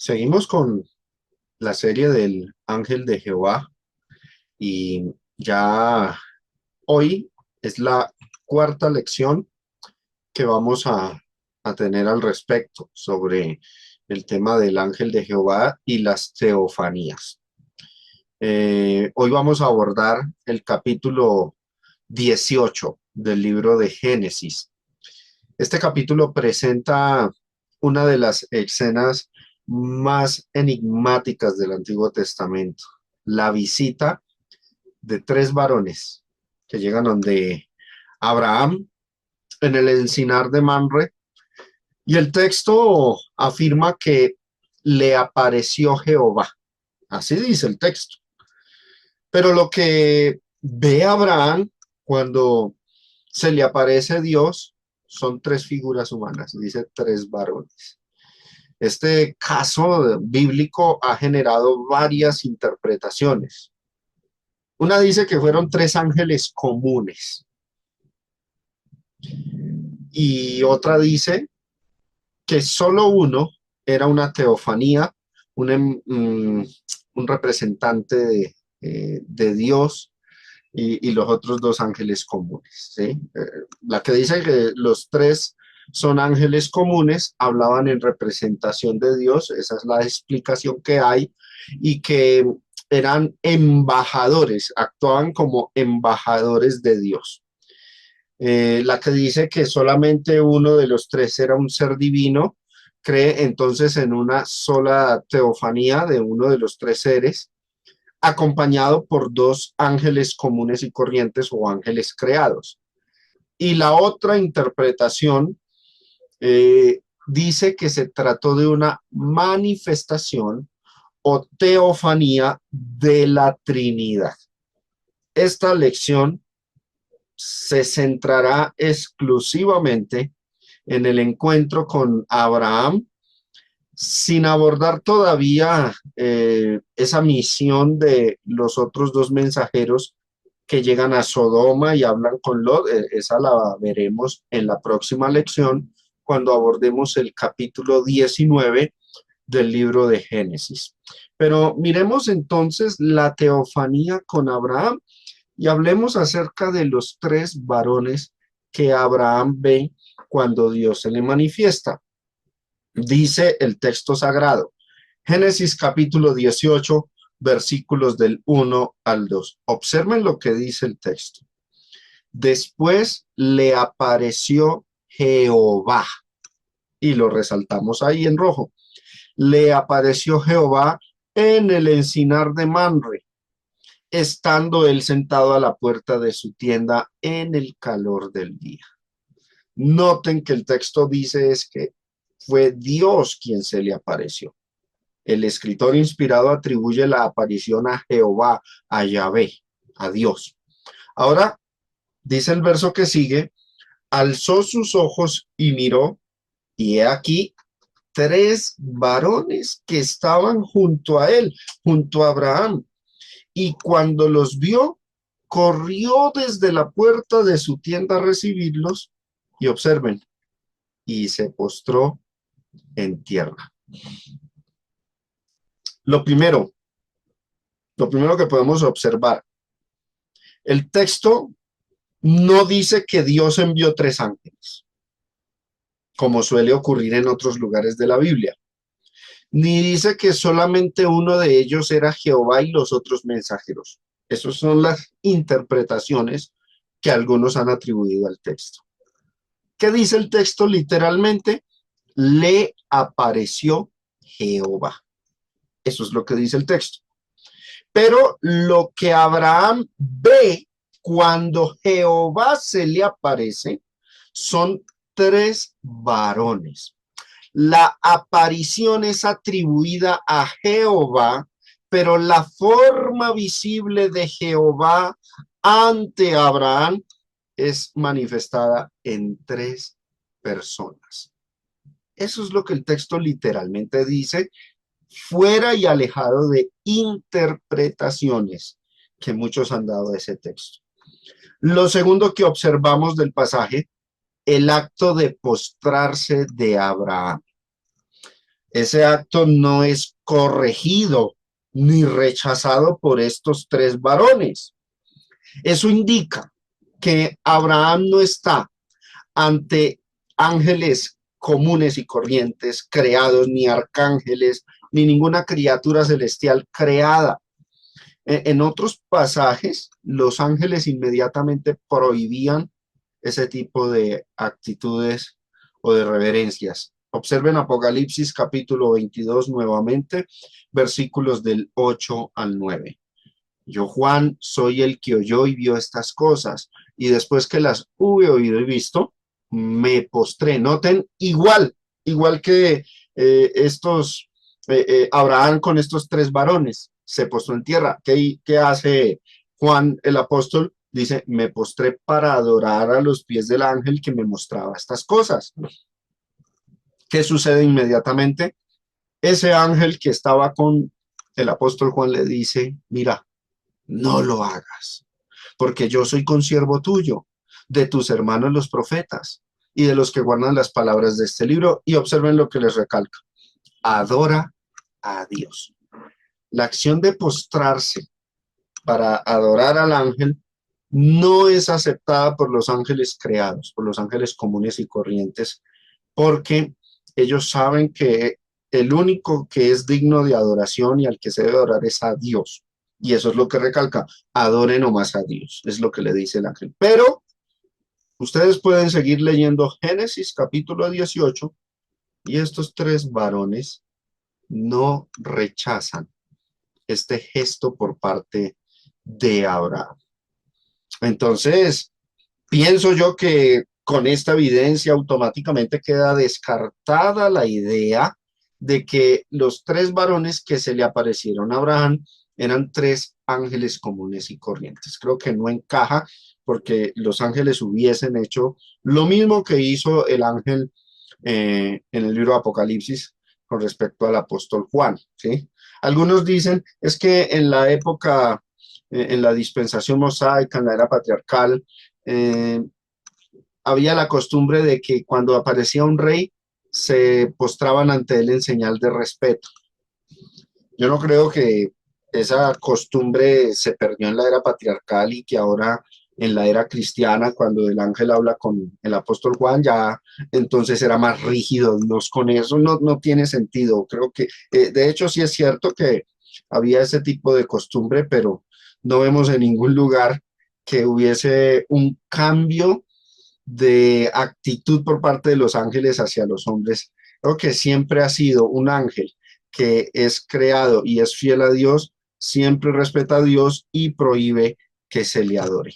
Seguimos con la serie del Ángel de Jehová y ya hoy es la cuarta lección que vamos a tener al respecto sobre el tema del Ángel de Jehová y las teofanías. Hoy vamos a abordar el capítulo 18 del libro de Génesis. Este capítulo presenta una de las escenas más enigmáticas del Antiguo Testamento, la visita de tres varones que llegan donde Abraham en el encinar de Mamre, y el texto afirma que le apareció Jehová. Así dice el texto. Pero lo que ve Abraham cuando se le aparece Dios son tres figuras humanas, dice tres varones. Este caso bíblico ha generado varias interpretaciones. Una dice que fueron tres ángeles comunes y otra dice que solo uno era una teofanía, un representante de Dios y los otros dos ángeles comunes, ¿sí? La que dice que los tres son ángeles comunes, hablaban en representación de Dios, esa es la explicación que hay, y que eran embajadores, actuaban como embajadores de Dios. La que dice que solamente uno de los tres era un ser divino, cree entonces en una sola teofanía de uno de los tres seres, acompañado por dos ángeles comunes y corrientes o ángeles creados. Y la otra interpretación dice que se trató de una manifestación o teofanía de la Trinidad. Esta lección se centrará exclusivamente en el encuentro con Abraham, sin abordar todavía esa misión de los otros dos mensajeros que llegan a Sodoma y hablan con Lot. Esa la veremos en la próxima lección cuando abordemos el capítulo 19 del libro de Génesis. Pero miremos entonces la teofanía con Abraham y hablemos acerca de los tres varones que Abraham ve cuando Dios se le manifiesta. Dice el texto sagrado, Génesis capítulo 18, versículos del 1 al 2. Observen lo que dice el texto. Después le apareció Jehová, y lo resaltamos ahí en rojo. Le apareció Jehová en el encinar de Mamre, estando él sentado a la puerta de su tienda en el calor del día. Noten que el texto dice es que fue Dios quien se le apareció. El escritor inspirado atribuye la aparición a Jehová, a Yahvé, a Dios. Ahora, dice el verso que sigue, alzó sus ojos y miró, y he aquí tres varones que estaban junto a él, junto a Abraham. Y cuando los vio, corrió desde la puerta de su tienda a recibirlos, y observen, y se postró en tierra. Lo primero, lo primero que podemos observar, el texto no dice que Dios envió tres ángeles, como suele ocurrir en otros lugares de la Biblia, ni dice que solamente uno de ellos era Jehová y los otros mensajeros. Esas son las interpretaciones que algunos han atribuido al texto. ¿Qué dice el texto literalmente? Le apareció Jehová. Eso es lo que dice el texto. Pero lo que Abraham ve cuando Jehová se le aparece son tres varones. La aparición es atribuida a Jehová, pero la forma visible de Jehová ante Abraham es manifestada en tres personas. Eso es lo que el texto literalmente dice, fuera y alejado de interpretaciones que muchos han dado a ese texto. Lo segundo que observamos del pasaje, el acto de postrarse de Abraham. Ese acto no es corregido ni rechazado por estos tres varones. Eso indica que Abraham no está ante ángeles comunes y corrientes creados, ni arcángeles, ni ninguna criatura celestial creada. En otros pasajes, los ángeles inmediatamente prohibían ese tipo de actitudes o de reverencias. Observen Apocalipsis capítulo 22 nuevamente, versículos del 8 al 9. Yo, Juan, soy el que oyó y vio estas cosas, y después que las hube oído y visto, me postré. Noten, igual que Abraham con estos tres varones, se postró en tierra. ¿Qué hace Juan el apóstol? Dice, me postré para adorar a los pies del ángel que me mostraba estas cosas. ¿Qué sucede inmediatamente? Ese ángel que estaba con el apóstol Juan le dice, mira, no lo hagas, porque yo soy consiervo tuyo, de tus hermanos los profetas y de los que guardan las palabras de este libro. Y observen lo que les recalca: adora a Dios. La acción de postrarse para adorar al ángel no es aceptada por los ángeles creados, por los ángeles comunes y corrientes, porque ellos saben que el único que es digno de adoración y al que se debe adorar es a Dios. Y eso es lo que recalca: adoren nomás a Dios, es lo que le dice el ángel. Pero ustedes pueden seguir leyendo Génesis capítulo 18 y estos tres varones no rechazan este gesto por parte de Abraham. Entonces, pienso yo que con esta evidencia automáticamente queda descartada la idea de que los tres varones que se le aparecieron a Abraham eran tres ángeles comunes y corrientes. Creo que no encaja, porque los ángeles hubiesen hecho lo mismo que hizo el ángel en el libro de Apocalipsis con respecto al apóstol Juan, ¿sí? Algunos dicen, es que en la época, en la dispensación mosaica, en la era patriarcal, eh, había la costumbre de que cuando aparecía un rey, se postraban ante él en señal de respeto. Yo no creo que esa costumbre se perdió en la era patriarcal y que ahora en la era cristiana, cuando el ángel habla con el apóstol Juan, ya entonces era más rígido Dios con eso. No, no tiene sentido. Creo que, de hecho, sí es cierto que había ese tipo de costumbre, pero no vemos en ningún lugar que hubiese un cambio de actitud por parte de los ángeles hacia los hombres. Creo que siempre ha sido un ángel que es creado y es fiel a Dios, siempre respeta a Dios y prohíbe que se le adore,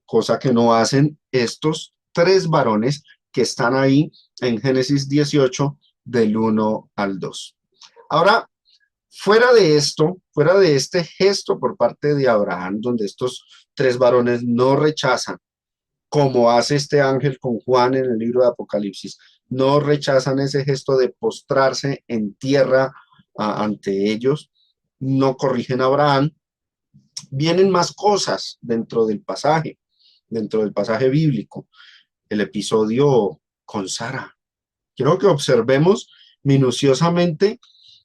cosa que no hacen estos tres varones que están ahí en Génesis 18 del 1 al 2. Ahora, fuera de esto, fuera de este gesto por parte de Abraham, donde estos tres varones no rechazan, como hace este ángel con Juan en el libro de Apocalipsis, no rechazan ese gesto de postrarse en tierra ante ellos, no corrigen a Abraham. Vienen más cosas dentro del pasaje bíblico. El episodio con Sara. Quiero que observemos minuciosamente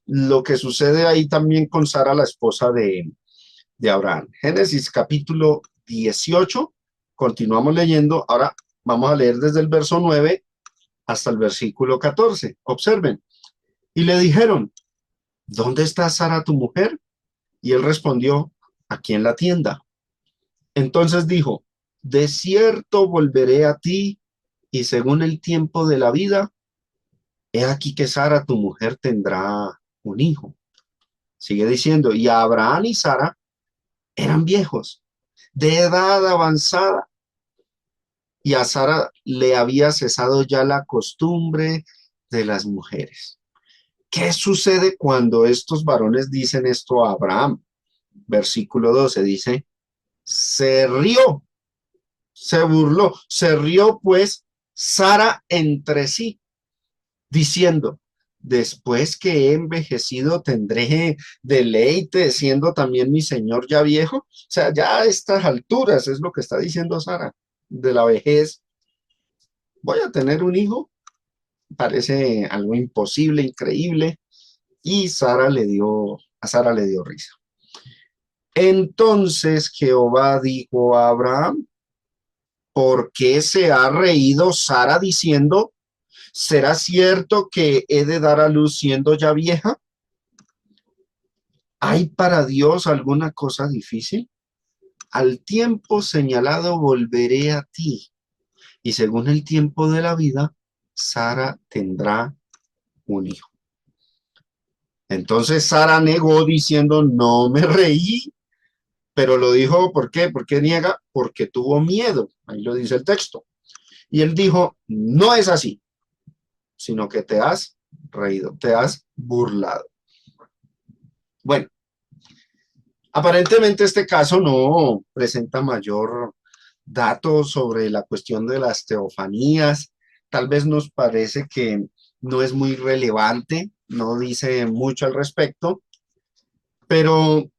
lo que sucede ahí también con Sara, la esposa de Abraham. Génesis capítulo 18. Continuamos leyendo. Ahora vamos a leer desde el verso 9 hasta el versículo 14. Observen. Y le dijeron, ¿dónde está Sara tu mujer? Y él respondió, aquí en la tienda. Entonces dijo, de cierto volveré a ti, y según el tiempo de la vida, he aquí que Sara tu mujer tendrá un hijo. Sigue diciendo, y Abraham y Sara eran viejos, de edad avanzada, y a Sara le había cesado ya la costumbre de las mujeres. ¿Qué sucede cuando estos varones dicen esto a Abraham? Versículo 12 dice, se rió, se burló, se rió pues Sara entre sí, diciendo, después que he envejecido tendré deleite, siendo también mi señor ya viejo. O sea, ya a estas alturas es lo que está diciendo Sara, de la vejez, voy a tener un hijo. parece algo imposible, increíble, y a Sara le dio risa. Entonces Jehová dijo a Abraham, ¿por qué se ha reído Sara diciendo, ¿será cierto que he de dar a luz siendo ya vieja? ¿Hay para Dios alguna cosa difícil? Al tiempo señalado volveré a ti, y según el tiempo de la vida, Sara tendrá un hijo. Entonces Sara negó diciendo, no me reí, pero lo dijo, ¿por qué? ¿Por qué niega? Porque tuvo miedo. Ahí lo dice el texto. Y él dijo, no es así, sino que te has reído, te has burlado. Bueno, aparentemente este caso no presenta mayor datos sobre la cuestión de las teofanías. Tal vez nos parece que no es muy relevante, no dice mucho al respecto, pero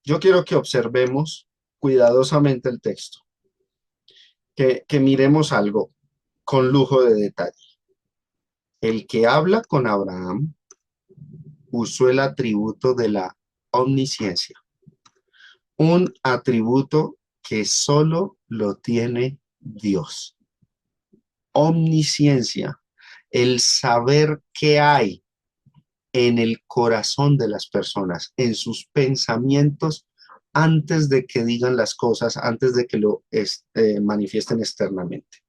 yo quiero que observemos cuidadosamente el texto, que miremos algo con lujo de detalle. El que habla con Abraham usó el atributo de la omnisciencia, un atributo que solo lo tiene Dios. Omnisciencia, el saber qué hay en el corazón de las personas, en sus pensamientos, antes de que digan las cosas, antes de que lo manifiesten externamente.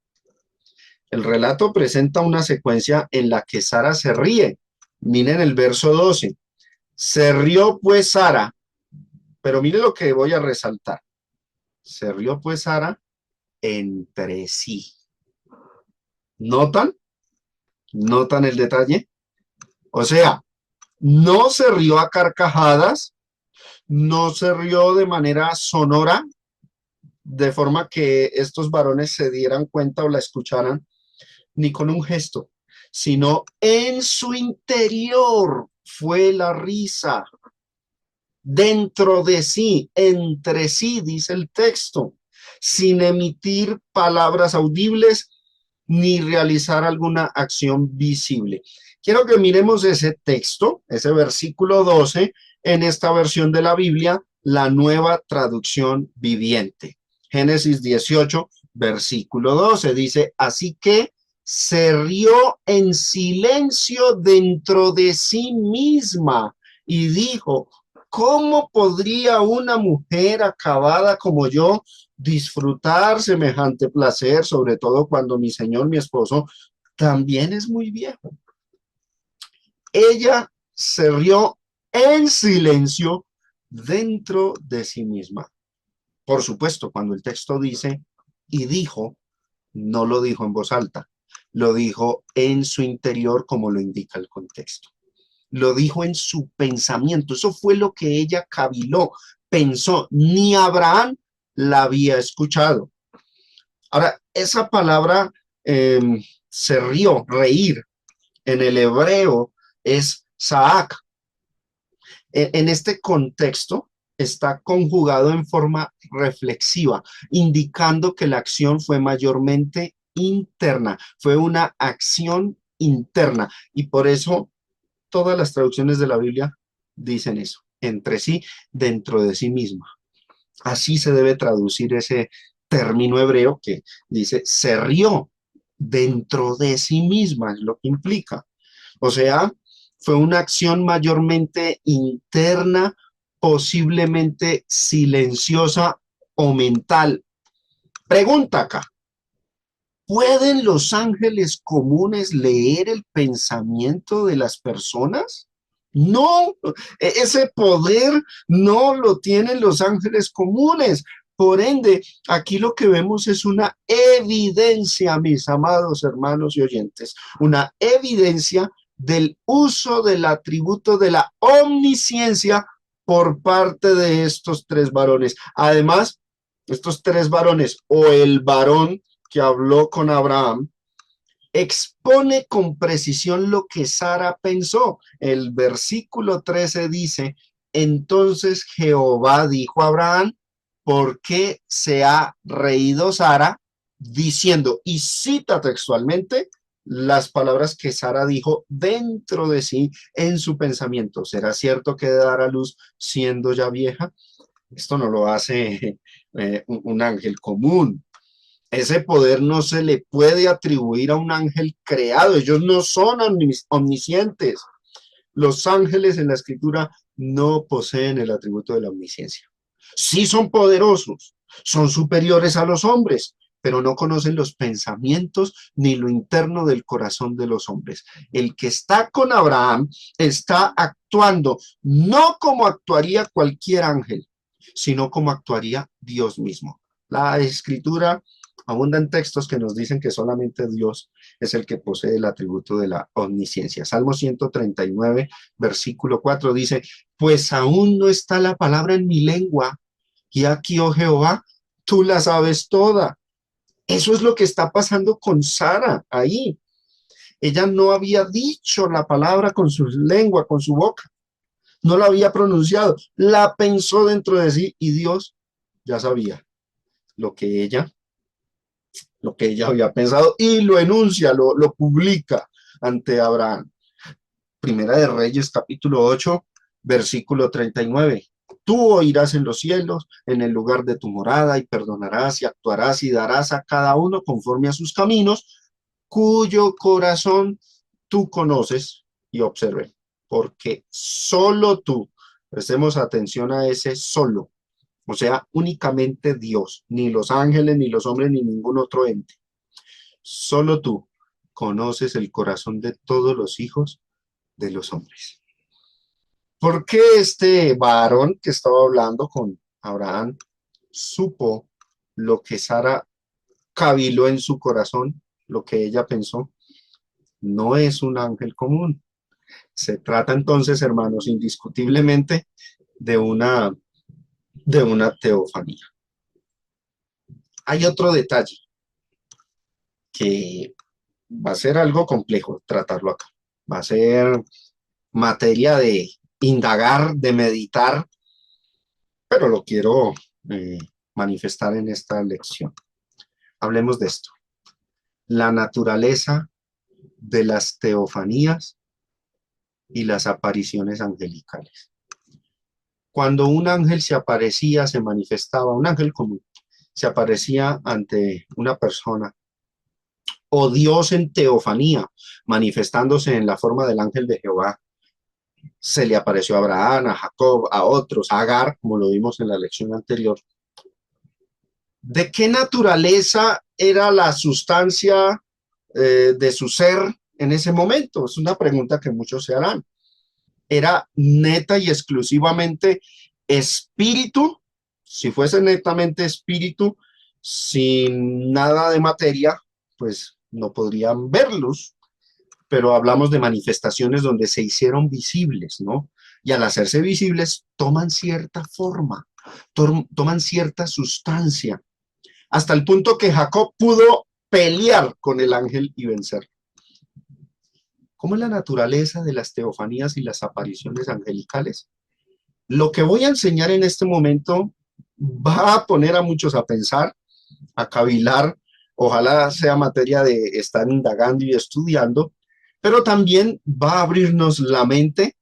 El relato presenta una secuencia en la que Sara se ríe. Miren el verso 12. Se rió pues Sara, pero mire lo que voy a resaltar. Se rió pues Sara entre sí. ¿Notan? ¿Notan el detalle? O sea, no se rió a carcajadas, no se rió de manera sonora, de forma que estos varones se dieran cuenta o la escucharan, ni con un gesto, sino en su interior fue la risa, dentro de sí, entre sí, dice el texto, sin emitir palabras audibles ni realizar alguna acción visible. Quiero que miremos ese texto, ese versículo 12, en esta versión de la Biblia, la Nueva Traducción Viviente. Génesis 18, versículo 12, dice, así que se rió en silencio dentro de sí misma y dijo, ¿cómo podría una mujer acabada como yo disfrutar semejante placer, sobre todo cuando mi señor, mi esposo, también es muy viejo? Ella se rió en silencio dentro de sí misma. Por supuesto, cuando el texto dice y dijo, no lo dijo en voz alta, lo dijo en su interior como lo indica el contexto. Lo dijo en su pensamiento, eso fue lo que ella caviló, pensó, ni Abraham la había escuchado. Ahora, esa palabra se rió, reír, en el hebreo es saak. En este contexto está conjugado en forma reflexiva, indicando que la acción fue mayormente interna, fue una acción interna y por eso todas las traducciones de la Biblia dicen eso, entre sí, dentro de sí misma. Así se debe traducir ese término hebreo que dice se rió dentro de sí misma, es lo que implica. O sea, fue una acción mayormente interna, posiblemente silenciosa o mental. Pregunta acá, ¿pueden los ángeles comunes leer el pensamiento de las personas? No, ese poder no lo tienen los ángeles comunes. Por ende, aquí lo que vemos es una evidencia, mis amados hermanos y oyentes, una evidencia del uso del atributo de la omnisciencia por parte de estos tres varones. Además, estos tres varones o el varón que habló con Abraham, expone con precisión lo que Sara pensó. El versículo 13 dice, entonces Jehová dijo a Abraham, ¿por qué se ha reído Sara? Diciendo, y cita textualmente, las palabras que Sara dijo dentro de sí en su pensamiento. ¿Será cierto que dará a luz siendo ya vieja? Esto no lo hace un ángel común. Ese poder no se le puede atribuir a un ángel creado. Ellos no son omniscientes. Los ángeles en la escritura no poseen el atributo de la omnisciencia. Sí son poderosos, son superiores a los hombres, pero no conocen los pensamientos ni lo interno del corazón de los hombres. El que está con Abraham está actuando no como actuaría cualquier ángel, sino como actuaría Dios mismo. La escritura abunda en textos que nos dicen que solamente Dios es el que posee el atributo de la omnisciencia. Salmo 139, versículo 4 dice, pues aún no está la palabra en mi lengua, y aquí, oh Jehová, tú la sabes toda. Eso es lo que está pasando con Sara ahí. Ella no había dicho la palabra con su lengua, con su boca. No la había pronunciado. La pensó dentro de sí y Dios ya sabía lo que ella, lo que ella había pensado y lo enuncia, lo publica ante Abraham. Primera de Reyes, capítulo 8, versículo 39. Tú oirás en los cielos, en el lugar de tu morada, y perdonarás y actuarás y darás a cada uno conforme a sus caminos, cuyo corazón tú conoces y observe, porque solo tú, prestemos atención a ese solo, o sea, únicamente Dios, ni los ángeles, ni los hombres, ni ningún otro ente. Solo tú conoces el corazón de todos los hijos de los hombres. ¿Por qué este varón que estaba hablando con Abraham supo lo que Sara caviló en su corazón, lo que ella pensó? No es un ángel común. Se trata entonces, hermanos, indiscutiblemente de una teofanía. Hay otro detalle que va a ser algo complejo tratarlo acá. Va a ser materia de indagar, de meditar, pero lo quiero eh, manifestar en esta lección. Hablemos de esto. La naturaleza de las teofanías y las apariciones angelicales. Cuando un ángel se aparecía, se manifestaba, un ángel común, se aparecía ante una persona, o Dios en teofanía, manifestándose en la forma del ángel de Jehová, se le apareció a Abraham, a Jacob, a otros, a Agar, como lo vimos en la lección anterior. ¿De qué naturaleza era la sustancia de su ser en ese momento? Es una pregunta que muchos se harán. ¿Era neta y exclusivamente espíritu? Si fuese netamente espíritu, sin nada de materia, pues no podrían verlos, pero hablamos de manifestaciones donde se hicieron visibles, ¿no? Y al hacerse visibles, toman cierta forma, toman cierta sustancia, hasta el punto que Jacob pudo pelear con el ángel y vencer. ¿Cómo es la naturaleza de las teofanías y las apariciones angelicales? Lo que voy a enseñar en este momento va a poner a muchos a pensar, a cavilar, ojalá sea materia de estar indagando y estudiando, pero también va a abrirnos la mente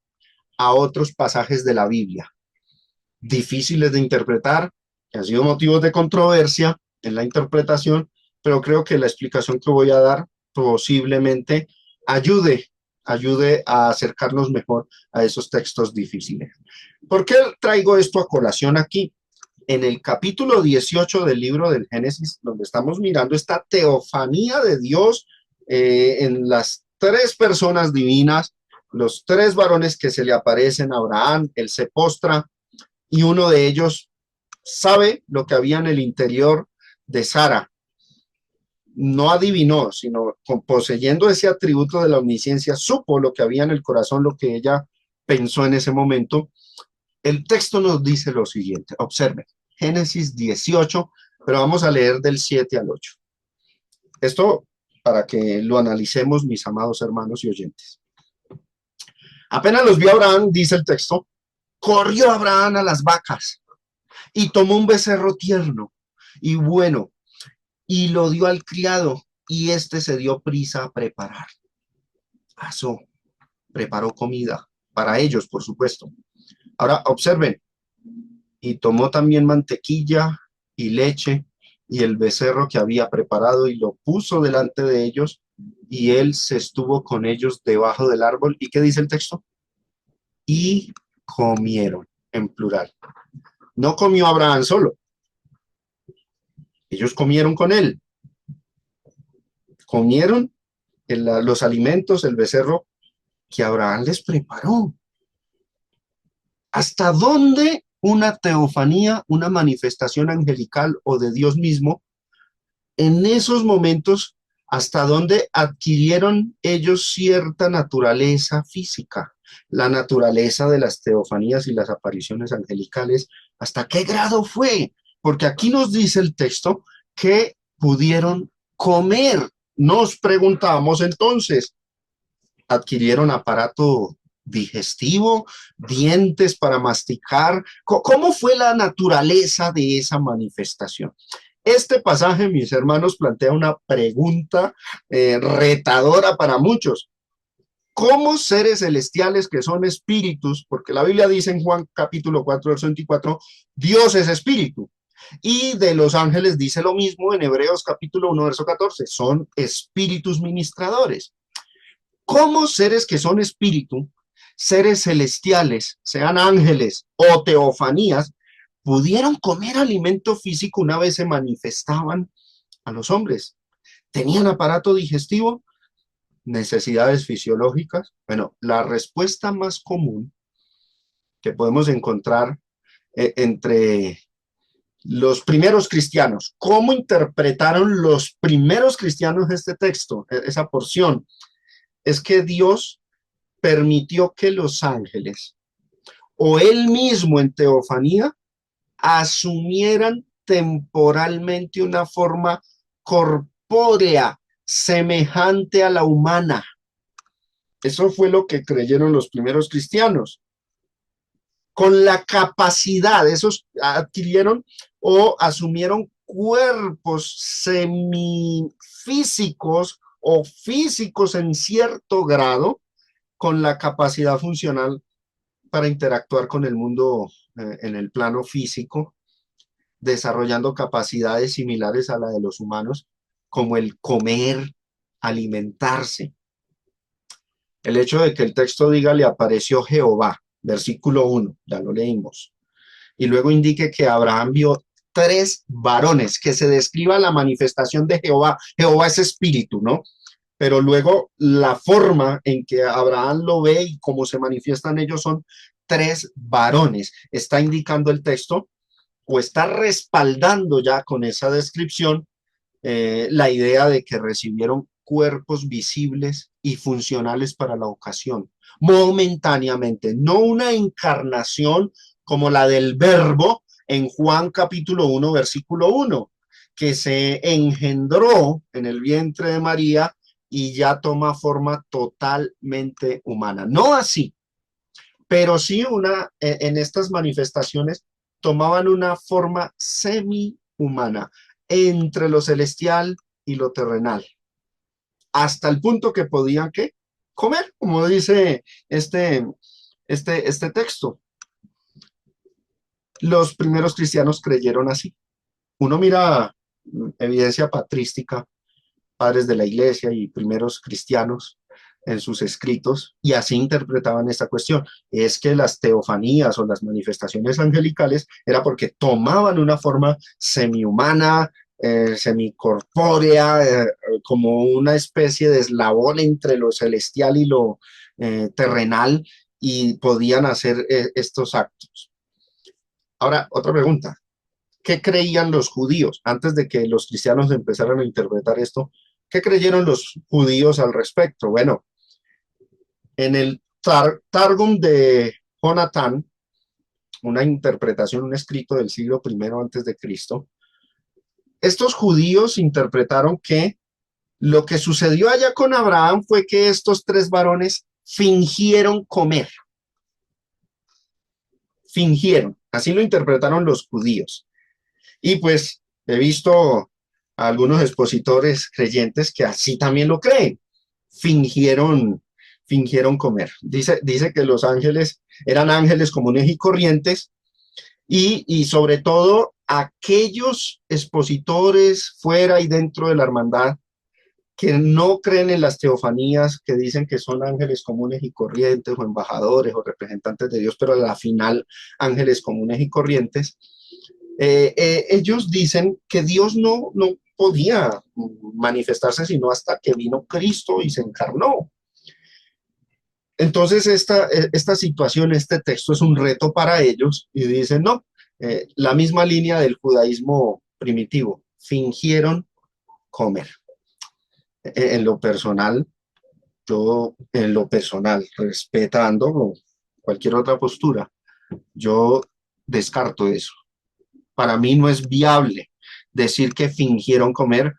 a otros pasajes de la Biblia, difíciles de interpretar, que han sido motivos de controversia en la interpretación, pero creo que la explicación que voy a dar posiblemente ayude a acercarnos mejor a esos textos difíciles. ¿Por qué traigo esto a colación aquí? En el capítulo 18 del libro del Génesis, donde estamos mirando esta teofanía de Dios en las tres personas divinas, los tres varones que se le aparecen a Abraham, él se postra y uno de ellos sabe lo que había en el interior de Sara. No adivinó, sino poseyendo ese atributo de la omnisciencia, supo lo que había en el corazón, lo que ella pensó en ese momento. El texto nos dice lo siguiente, observen, Génesis 18, pero vamos a leer del 7 al 8. Esto para que lo analicemos, mis amados hermanos y oyentes. Apenas los vio Abraham, dice el texto, corrió Abraham a las vacas y tomó un becerro tierno y bueno y lo dio al criado y este se dio prisa a preparar. Pasó, preparó comida para ellos, por supuesto. Ahora observen, y tomó también mantequilla y leche y el becerro que había preparado y lo puso delante de ellos, y él se estuvo con ellos debajo del árbol. ¿Y qué dice el texto? Y comieron, en plural. No comió Abraham solo, ellos comieron con él. Comieron los alimentos, el becerro que Abraham les preparó. ¿Hasta dónde una teofanía, una manifestación angelical o de Dios mismo, en esos momentos, hasta dónde adquirieron ellos cierta naturaleza física? La naturaleza de las teofanías y las apariciones angelicales, ¿hasta qué grado fue? Porque aquí nos dice el texto que pudieron comer. Nos preguntamos entonces, ¿adquirieron aparato digestivo, dientes para masticar? ¿Cómo fue la naturaleza de esa manifestación? Este pasaje, mis hermanos, plantea una pregunta retadora para muchos. ¿Cómo seres celestiales que son espíritus? Porque la Biblia dice en Juan capítulo 4, verso 24, Dios es espíritu. Y de los ángeles dice lo mismo en Hebreos capítulo 1, verso 14, son espíritus ministradores. ¿Cómo seres que son espíritu, seres celestiales, sean ángeles o teofanías, pudieron comer alimento físico una vez se manifestaban a los hombres? ¿Tenían aparato digestivo? ¿Necesidades fisiológicas? Bueno, la respuesta más común que podemos encontrar entre los primeros cristianos, ¿cómo interpretaron los primeros cristianos este texto, esa porción? Es que Dios permitió que los ángeles o él mismo en teofanía asumieran temporalmente una forma corpórea semejante a la humana. Eso fue lo que creyeron los primeros cristianos. Con la capacidad, esos adquirieron o asumieron cuerpos semifísicos o físicos en cierto grado, con la capacidad funcional para interactuar con el mundo en el plano físico, desarrollando capacidades similares a la de los humanos, como el comer, alimentarse. El hecho de que el texto diga le apareció Jehová, versículo 1, ya lo leímos, y luego indique que Abraham vio 3 varones, que se describa la manifestación de Jehová. Jehová es espíritu, ¿no? Pero luego la forma en que Abraham lo ve y cómo se manifiestan ellos son 3 varones. Está indicando el texto o está respaldando ya con esa descripción la idea de que recibieron cuerpos visibles y funcionales para la ocasión, momentáneamente, no una encarnación como la del verbo en Juan capítulo 1, versículo 1, que se engendró en el vientre de María y ya toma forma totalmente humana. No así, pero sí en estas manifestaciones tomaban una forma semi-humana entre lo celestial y lo terrenal, hasta el punto que podían ¿qué? Comer, como dice este texto. Los primeros cristianos creyeron así. Uno mira evidencia patrística, padres de la iglesia y primeros cristianos en sus escritos, y así interpretaban esta cuestión. Es que las teofanías o las manifestaciones angelicales era porque tomaban una forma semihumana, semicorpórea, como una especie de eslabón entre lo celestial y lo terrenal, y podían hacer estos actos. Ahora, otra pregunta. ¿Qué creían los judíos antes de que los cristianos empezaran a interpretar esto? ¿Qué creyeron los judíos al respecto? Bueno, en el Targum de Jonatán, una interpretación, un escrito del siglo I antes de Cristo, estos judíos interpretaron que lo que sucedió allá con Abraham fue que estos 3 varones fingieron comer. Fingieron. Así lo interpretaron los judíos. Y pues he visto a algunos expositores creyentes que así también lo creen. Fingieron, fingieron comer. Dice que los ángeles eran ángeles comunes y corrientes y sobre todo aquellos expositores fuera y dentro de la hermandad que no creen en las teofanías, que dicen que son ángeles comunes y corrientes, o embajadores, o representantes de Dios, pero a la final ángeles comunes y corrientes, ellos dicen que Dios no podía manifestarse sino hasta que vino Cristo y se encarnó. Entonces esta situación, este texto es un reto para ellos y dicen, no, la misma línea del judaísmo primitivo, fingieron comer. En lo personal, yo en lo personal, respetando cualquier otra postura, yo descarto eso. Para mí no es viable decir que fingieron comer.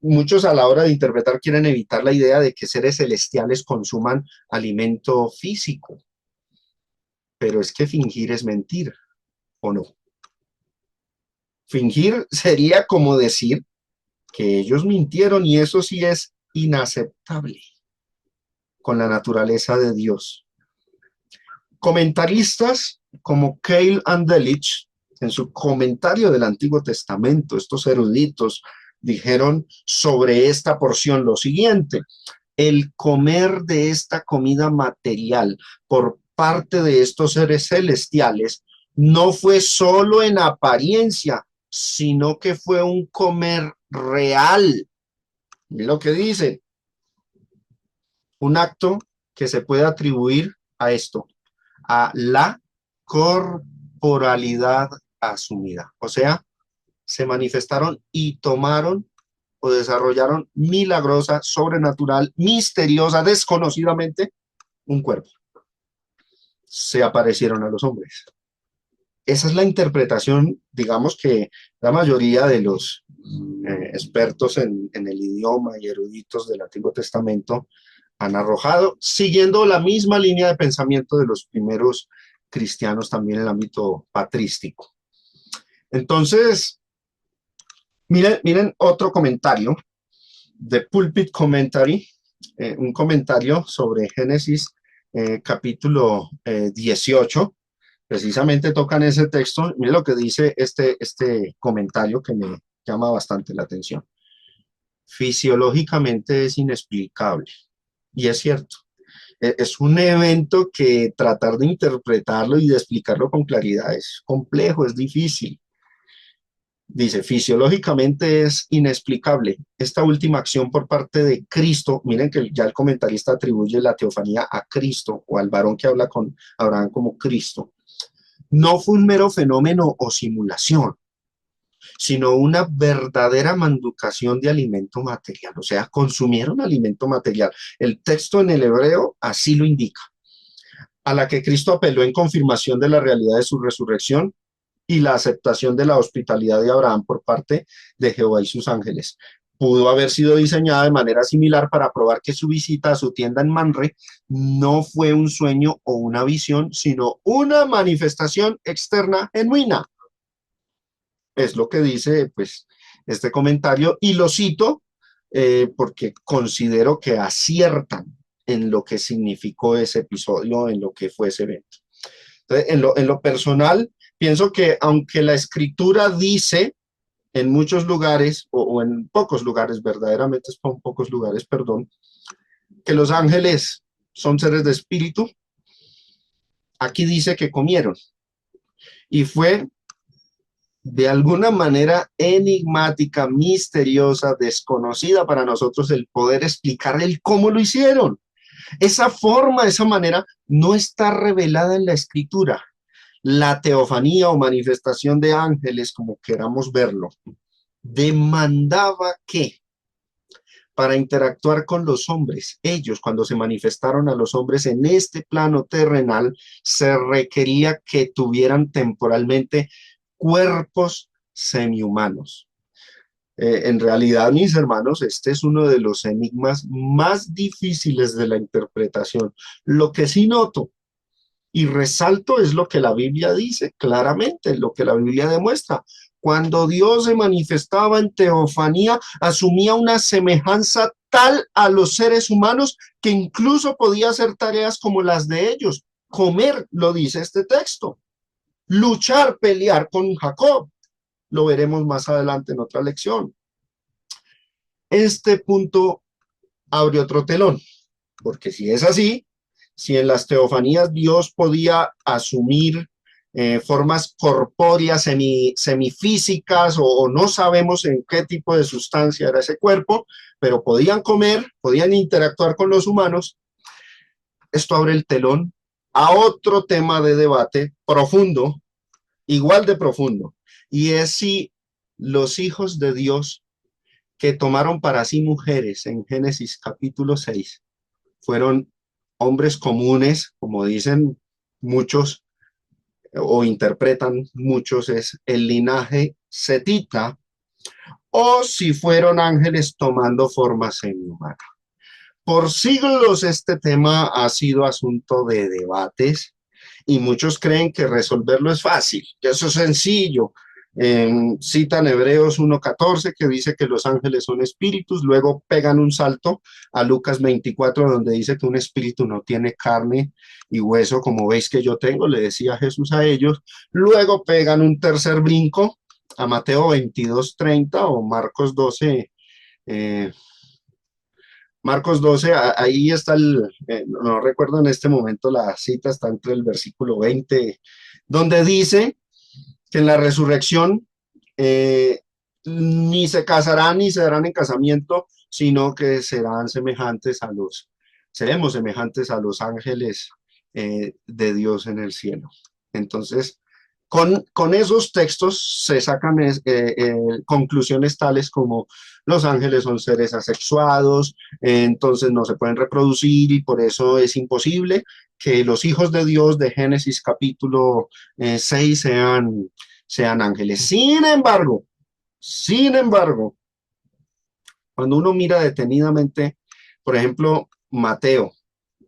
Muchos a la hora de interpretar quieren evitar la idea de que seres celestiales consuman alimento físico, pero es que fingir es mentir, ¿o no? Fingir sería como decir que ellos mintieron y eso sí es inaceptable con la naturaleza de Dios. Comentaristas como Keil and Delitzsch, en su comentario del Antiguo Testamento, estos eruditos dijeron sobre esta porción lo siguiente: el comer de esta comida material por parte de estos seres celestiales no fue solo en apariencia, sino que fue un comer real. Mira lo que dice, un acto que se puede atribuir a esto, a la corporalidad asumida. O sea, se manifestaron y tomaron o desarrollaron milagrosa, sobrenatural, misteriosa, desconocidamente, un cuerpo. Se aparecieron a los hombres. Esa es la interpretación, digamos, que la mayoría de los expertos en el idioma y eruditos del Antiguo Testamento han arrojado, siguiendo la misma línea de pensamiento de los primeros cristianos también en el ámbito patrístico. Entonces, miren otro comentario de Pulpit Commentary, un comentario sobre Génesis capítulo 18, precisamente tocan ese texto. Miren lo que dice este comentario que me llama bastante la atención. Fisiológicamente es inexplicable, y es cierto. Es un evento que tratar de interpretarlo y de explicarlo con claridad es complejo, es difícil. Dice, fisiológicamente es inexplicable esta última acción por parte de Cristo. Miren que ya el comentarista atribuye la teofanía a Cristo o al varón que habla con Abraham como Cristo. No fue un mero fenómeno o simulación, sino una verdadera manducación de alimento material. O sea, consumieron alimento material. El texto en el hebreo así lo indica, a la que Cristo apeló en confirmación de la realidad de su resurrección y la aceptación de la hospitalidad de Abraham por parte de Jehová y sus ángeles. Pudo haber sido diseñada de manera similar para probar que su visita a su tienda en Manre no fue un sueño o una visión, sino una manifestación externa genuina. Es lo que dice pues este comentario, y lo cito porque considero que aciertan en lo que significó ese episodio, en lo que fue ese evento. Entonces, en lo personal, pienso que aunque la escritura dice en muchos lugares, o en pocos lugares, verdaderamente es en pocos lugares, perdón, que los ángeles son seres de espíritu, aquí dice que comieron. Y fue de alguna manera enigmática, misteriosa, desconocida para nosotros el poder explicar el cómo lo hicieron. Esa forma, esa manera no está revelada en la escritura. La teofanía o manifestación de ángeles, como queramos verlo, demandaba que para interactuar con los hombres, ellos cuando se manifestaron a los hombres en este plano terrenal, se requería que tuvieran temporalmente cuerpos semihumanos. En realidad, mis hermanos, este es uno de los enigmas más difíciles de la interpretación. Lo que sí noto y resalto es lo que la Biblia dice claramente, lo que la Biblia demuestra. Cuando Dios se manifestaba en teofanía, asumía una semejanza tal a los seres humanos que incluso podía hacer tareas como las de ellos. Comer, lo dice este texto. Luchar, pelear con Jacob. Lo veremos más adelante en otra lección. Este punto abre otro telón, porque si es así, si en las teofanías Dios podía asumir formas corpóreas, semifísicas, o no sabemos en qué tipo de sustancia era ese cuerpo, pero podían comer, podían interactuar con los humanos, esto abre el telón a otro tema de debate profundo, igual de profundo, y es si los hijos de Dios que tomaron para sí mujeres en Génesis capítulo 6 fueron hombres comunes, como dicen muchos o interpretan muchos, es el linaje setita, o si fueron ángeles tomando forma semi-humana. Por siglos este tema ha sido asunto de debates y muchos creen que resolverlo es fácil, que eso es sencillo. Citan Hebreos 1:14 que dice que los ángeles son espíritus, luego pegan un salto a Lucas 24 donde dice que un espíritu no tiene carne y hueso como veis que yo tengo, le decía Jesús a ellos, luego pegan un tercer brinco a Mateo 22:30 o Marcos 12, Marcos 12, ahí está no recuerdo en este momento la cita, está entre el versículo 20, donde dice que en la resurrección ni se casarán ni se darán en casamiento, sino que seremos semejantes a los ángeles de Dios en el cielo. Entonces, con esos textos se sacan conclusiones tales como los ángeles son seres asexuados, entonces no se pueden reproducir y por eso es imposible que los hijos de Dios de Génesis capítulo 6 sean ángeles. Sin embargo, cuando uno mira detenidamente, por ejemplo, Mateo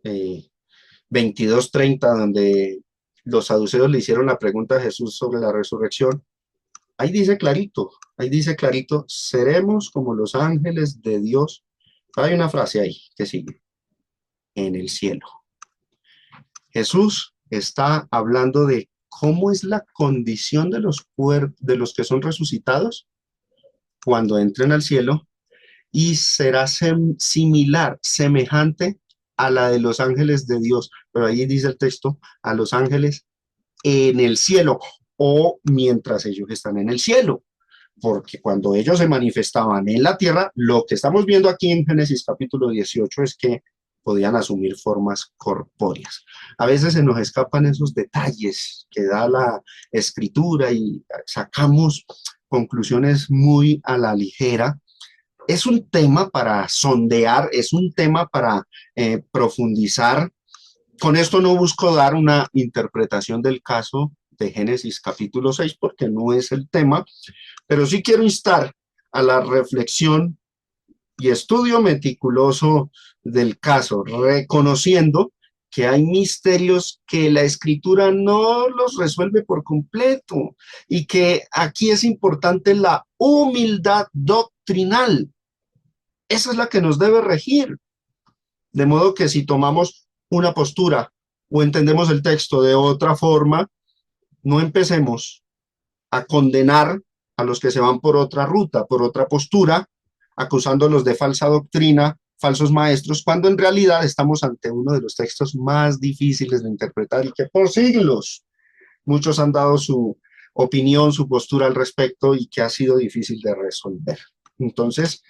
22:30, donde los saduceos le hicieron la pregunta a Jesús sobre la resurrección, ahí dice clarito, seremos como los ángeles de Dios. Hay una frase ahí que sigue, en el cielo. Jesús está hablando de cómo es la condición de de los que son resucitados cuando entren al cielo y será similar, semejante a la de los ángeles de Dios. Pero ahí dice el texto, a los ángeles en el cielo o mientras ellos están en el cielo. Porque cuando ellos se manifestaban en la tierra, lo que estamos viendo aquí en Génesis capítulo 18 es que podían asumir formas corpóreas. A veces se nos escapan esos detalles que da la escritura y sacamos conclusiones muy a la ligera. Es un tema para sondear, es un tema para profundizar. Con esto no busco dar una interpretación del caso de Génesis capítulo 6 porque no es el tema, pero sí quiero instar a la reflexión y estudio meticuloso del caso, reconociendo que hay misterios que la escritura no los resuelve por completo y que aquí es importante la humildad doctrinal. Esa es la que nos debe regir. De modo que si tomamos una postura o entendemos el texto de otra forma, no empecemos a condenar a los que se van por otra ruta, por otra postura, acusándolos de falsa doctrina, falsos maestros, cuando en realidad estamos ante uno de los textos más difíciles de interpretar y que por siglos muchos han dado su opinión, su postura al respecto y que ha sido difícil de resolver. Entonces,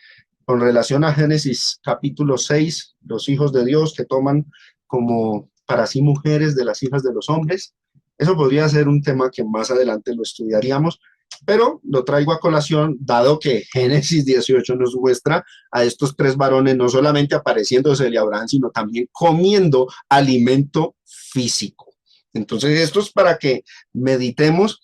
con relación a Génesis capítulo 6, los hijos de Dios que toman como para sí mujeres de las hijas de los hombres, eso podría ser un tema que más adelante lo estudiaríamos, pero lo traigo a colación, dado que Génesis 18 nos muestra a estos tres varones no solamente apareciéndose a Abraham, sino también comiendo alimento físico. Entonces, esto es para que meditemos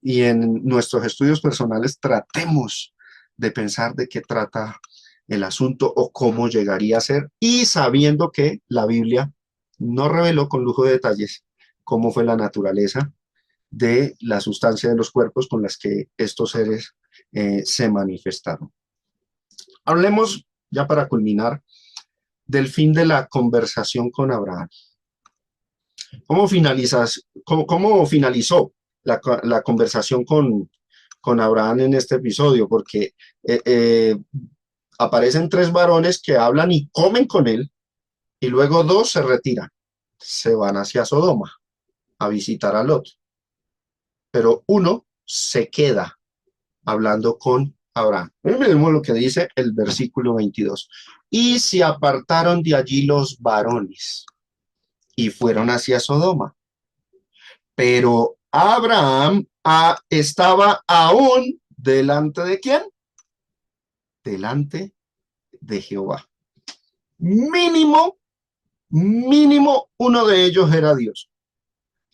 y en nuestros estudios personales tratemos de pensar de qué trata el asunto o cómo llegaría a ser, y sabiendo que la Biblia no reveló con lujo de detalles cómo fue la naturaleza de la sustancia de los cuerpos con las que estos seres se manifestaron. Hablemos, ya para culminar, del fin de la conversación con Abraham. ¿Cómo finalizó la conversación con Abraham en este episodio? Porque aparecen tres varones que hablan y comen con él, y luego dos se retiran, se van hacia Sodoma a visitar a Lot. Pero uno se queda hablando con Abraham. Miremos lo que dice el versículo 22. Y se apartaron de allí los varones y fueron hacia Sodoma. Pero Abraham estaba aún delante de ¿quién? Delante de Jehová. Mínimo uno de ellos era Dios.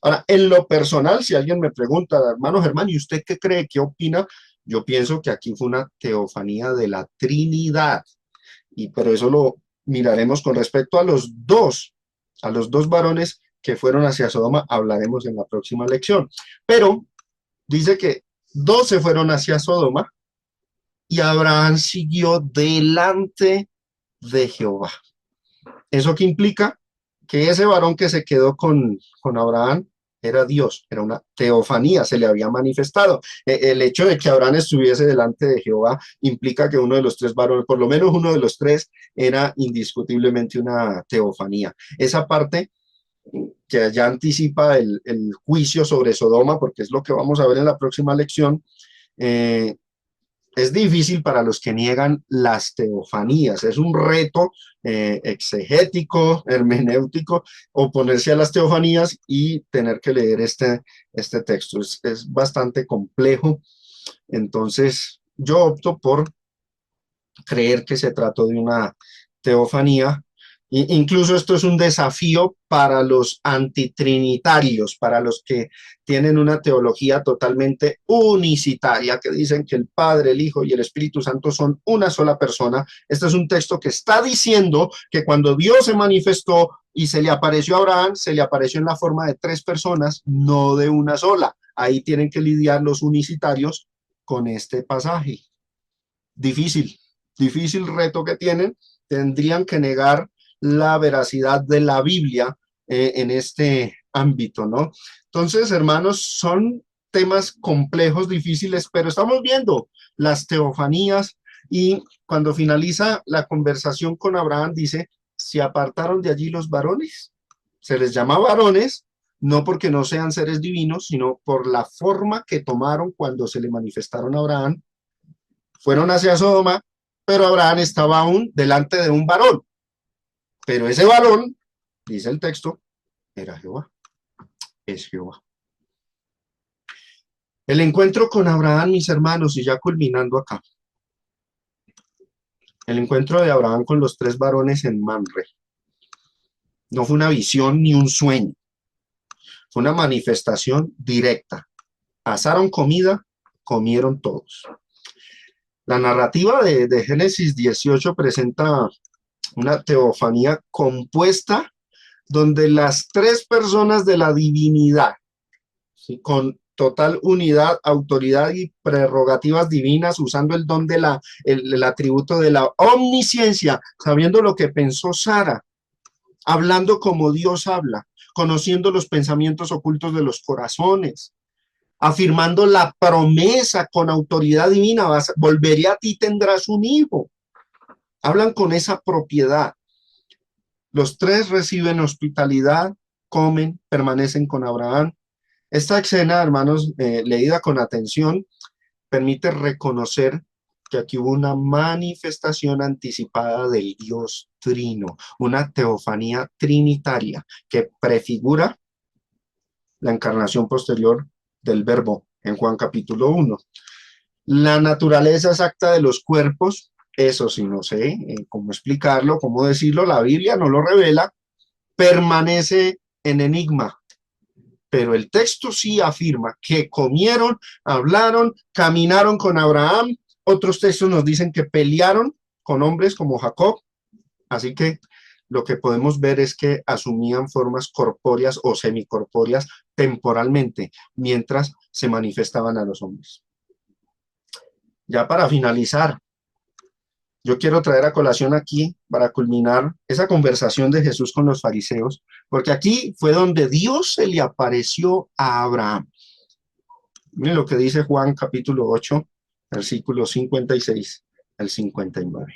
Ahora, en lo personal, si alguien me pregunta, hermano Germán, ¿y usted qué cree? ¿Qué opina? Yo pienso que aquí fue una teofanía de la Trinidad. Pero eso lo miraremos con respecto a los dos varones que fueron hacia Sodoma, hablaremos en la próxima lección. Pero dice que dos se fueron hacia Sodoma y Abraham siguió delante de Jehová. ¿Eso qué implica? Que ese varón que se quedó con Abraham era Dios, era una teofanía, se le había manifestado. El hecho de que Abraham estuviese delante de Jehová implica que uno de los tres varones, por lo menos uno de los tres, era indiscutiblemente una teofanía. Esa parte que ya anticipa el juicio sobre Sodoma, porque es lo que vamos a ver en la próxima lección, es difícil para los que niegan las teofanías. Es un reto exegético, hermenéutico, oponerse a las teofanías y tener que leer este texto. Es bastante complejo. Entonces, yo opto por creer que se trató de una teofanía. Incluso esto es un desafío para los antitrinitarios, para los que tienen una teología totalmente unicitaria, que dicen que el Padre, el Hijo y el Espíritu Santo son una sola persona. Este es un texto que está diciendo que cuando Dios se manifestó y se le apareció a Abraham, se le apareció en la forma de tres personas, no de una sola. Ahí tienen que lidiar los unicitarios con este pasaje. Difícil reto que tienen. Tendrían que negar la veracidad de la Biblia en este ámbito, ¿no? Entonces, hermanos, son temas complejos, difíciles, pero estamos viendo las teofanías y cuando finaliza la conversación con Abraham dice, se apartaron de allí los varones. Se les llama varones, no porque no sean seres divinos, sino por la forma que tomaron cuando se le manifestaron a Abraham. Fueron hacia Sodoma, pero Abraham estaba aún delante de un varón. Pero ese varón, dice el texto, era Jehová, es Jehová. El encuentro con Abraham, mis hermanos, y ya culminando acá. El encuentro de Abraham con los tres varones en Mamre. No fue una visión ni un sueño. Fue una manifestación directa. Asaron comida, comieron todos. La narrativa de Génesis 18 presenta una teofanía compuesta donde las tres personas de la divinidad, ¿sí?, con total unidad, autoridad y prerrogativas divinas, usando el don de el atributo de la omnisciencia, sabiendo lo que pensó Sara, hablando como Dios habla, conociendo los pensamientos ocultos de los corazones, afirmando la promesa con autoridad divina, volveré a ti, tendrás un hijo. Hablan con esa propiedad. Los tres reciben hospitalidad, comen, permanecen con Abraham. Esta escena, hermanos, leída con atención, permite reconocer que aquí hubo una manifestación anticipada del Dios Trino, una teofanía trinitaria que prefigura la encarnación posterior del Verbo en Juan capítulo 1. La naturaleza exacta de los cuerpos, eso sí, no sé cómo explicarlo, cómo decirlo, la Biblia no lo revela, permanece en enigma. Pero el texto sí afirma que comieron, hablaron, caminaron con Abraham. Otros textos nos dicen que pelearon con hombres como Jacob. Así que lo que podemos ver es que asumían formas corpóreas o semicorpóreas temporalmente, mientras se manifestaban a los hombres. Ya para finalizar, yo quiero traer a colación aquí, para culminar esa conversación de Jesús con los fariseos, porque aquí fue donde Dios se le apareció a Abraham. Miren lo que dice Juan capítulo 8, versículos 56 al 59.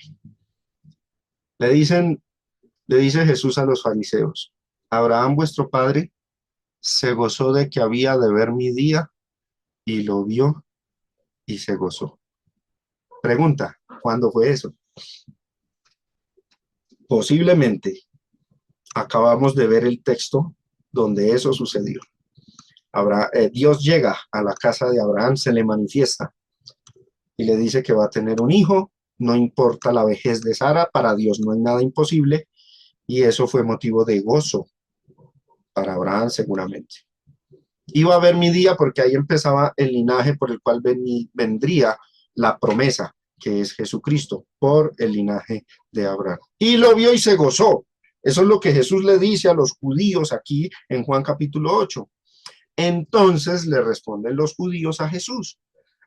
Le dice Jesús a los fariseos: Abraham vuestro padre se gozó de que había de ver mi día y lo vio y se gozó. Pregunta: ¿cuándo fue eso? Posiblemente acabamos de ver el texto donde eso sucedió. Dios llega a la casa de Abraham, se le manifiesta y le dice que va a tener un hijo, no importa la vejez de Sara, para Dios no hay nada imposible, y eso fue motivo de gozo para Abraham seguramente. Iba a ver mi día porque ahí empezaba el linaje por el cual vendría la promesa, que es Jesucristo, por el linaje de Abraham. Y lo vio y se gozó. Eso es lo que Jesús le dice a los judíos aquí en Juan capítulo 8. Entonces le responden los judíos a Jesús: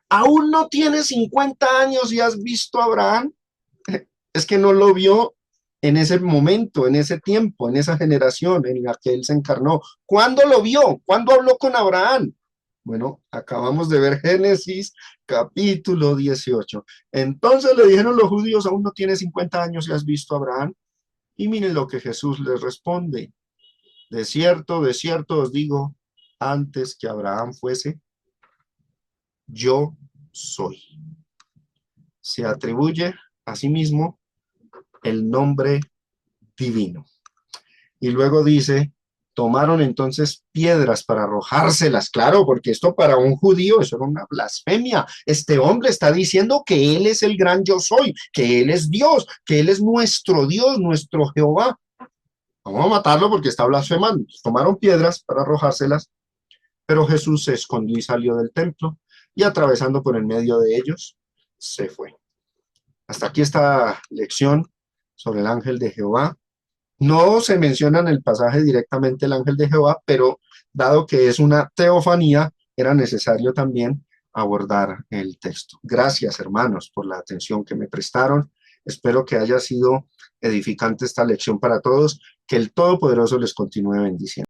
¿aún no tienes 50 años y has visto a Abraham? Es que no lo vio en ese momento, en ese tiempo, en esa generación en la que él se encarnó. ¿Cuándo lo vio? ¿Cuándo habló con Abraham? Bueno, acabamos de ver Génesis capítulo 18. Entonces le dijeron los judíos: ¿aún no tienes 50 años y has visto a Abraham? Y miren lo que Jesús les responde: de cierto os digo, antes que Abraham fuese, yo soy. Se atribuye a sí mismo el nombre divino. Y luego dice: tomaron entonces piedras para arrojárselas. Claro, porque esto para un judío eso era una blasfemia. Este hombre está diciendo que él es el gran yo soy, que él es Dios, que él es nuestro Dios, nuestro Jehová. Vamos a matarlo porque está blasfemando. Tomaron piedras para arrojárselas, pero Jesús se escondió y salió del templo, y atravesando por el medio de ellos, se fue. Hasta aquí esta lección sobre el ángel de Jehová. No se menciona en el pasaje directamente el ángel de Jehová, pero dado que es una teofanía, era necesario también abordar el texto. Gracias, hermanos, por la atención que me prestaron. Espero que haya sido edificante esta lección para todos. Que el Todopoderoso les continúe bendiciendo.